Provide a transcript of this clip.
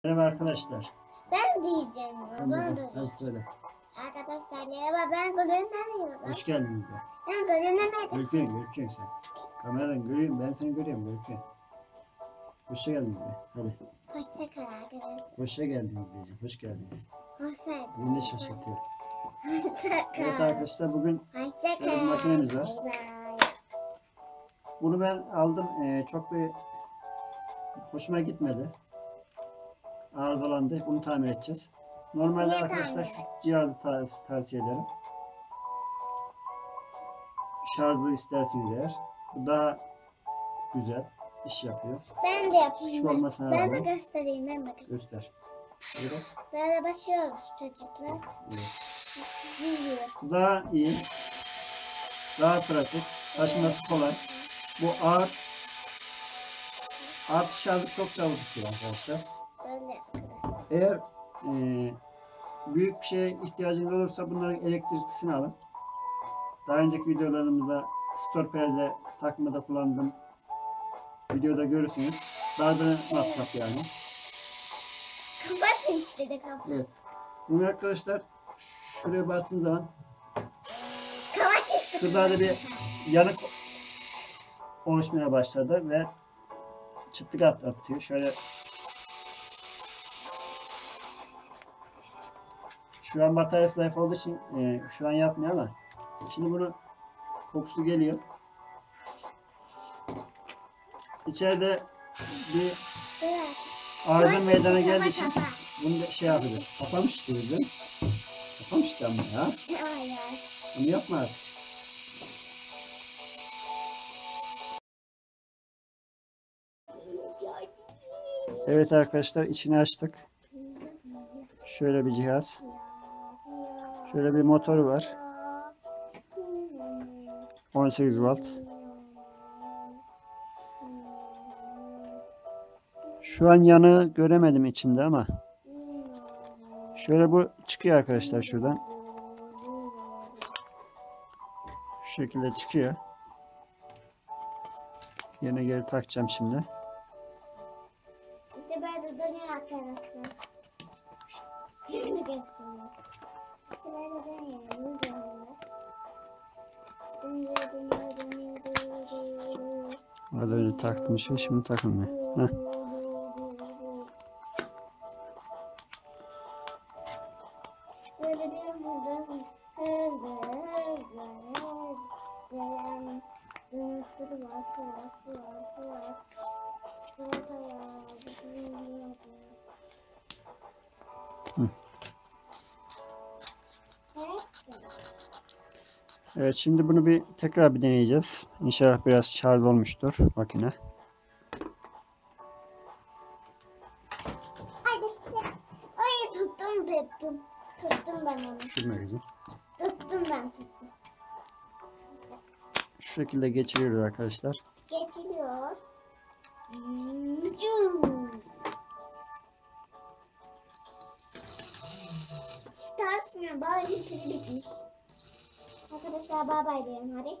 Merhaba arkadaşlar. Ben diyeceğim. Hadi söyle. Arkadaşlar merhaba, ben görünemiyorum. Hoş geldiniz be. Ben görünemedim. Görüküyorsun sen. Kameradan görüyorum, ben seni görüyorum, görüküyorsun. Hoş geldiniz be. Hadi. Hoşça kal arkadaşlar. Hoş geldiniz diyeceğim. Hoş geldiniz. Hoşça kal. Bugün de şaşırtıyor. Hoşça kal. Evet arkadaşlar, bugün Hoşça şöyle bir kal. makinemiz var. Bay bay. Bunu ben aldım. Çok bir hoşuma gitmedi. Arızalandı. Bunu tamir edeceğiz. Normalde Niye arkadaşlar tamir? şu cihazı tavsiye ederim. Şarjlı isterseniz eğer. Bu daha güzel iş yapıyor. Ben de yapayım. Küçük olmasına Ben de rağmen göstereyim. Ben de göstereyim. göster. Biraz. Böyle başlıyoruz çocuklar. Evet. Geliyor. Bu daha iyi. Daha pratik. Taşıması kolay. Bu ağır şarjı çok çabuk bitiyor arkadaşlar. Böyle arkadaşlar. Eğer büyük bir şeye ihtiyacınız olursa bunların elektriklisini alın. Daha önceki videolarımızda store perde takmada kullandığım videoda görürsünüz. Daha da matkap yani. Kapatın istedi kapat. Evet. Bunu arkadaşlar şuraya bastığım zaman Kapat istedi. şurada da bir yanık oluşmaya başladı ve çıtlık atıyor. Şöyle şu an batarya zayıf olduğu için şu an yapmıyor ama şimdi bunu kokusu geliyor. İçeride bir arıza meydana geldiği için bunu da şey yapacağız. Kapamış diyoruz. Kapamış da ama ya. Hayır. Onu yapma artık. Evet arkadaşlar, içini açtık. Şöyle bir cihaz. Şöyle bir motoru var. 18 volt. Şu an yanığı göremedim içinde ama şöyle bu çıkıyor arkadaşlar şuradan. Şu şekilde çıkıyor. Yerine geri takacağım şimdi. İşte böyle dönüyor arkadaşlar. Yerini gösteriyor. İşte böyle dönüyor. Dönüyor. Az önce taktım şey, şimdi takılmıyor. Heh. Böyle diyor hızlı. Evet, şimdi bunu tekrar bir deneyeceğiz. İnşallah biraz şarj olmuştur makine. Ay tuttum. Tuttum ben onu. Şuraya kızım. Tuttum. Şu şekilde geçiriyoruz arkadaşlar. Geçiliyor. Tartışmıyor. Bari pili bitmiş. Arkadaşlar bay bay diyelim hadi.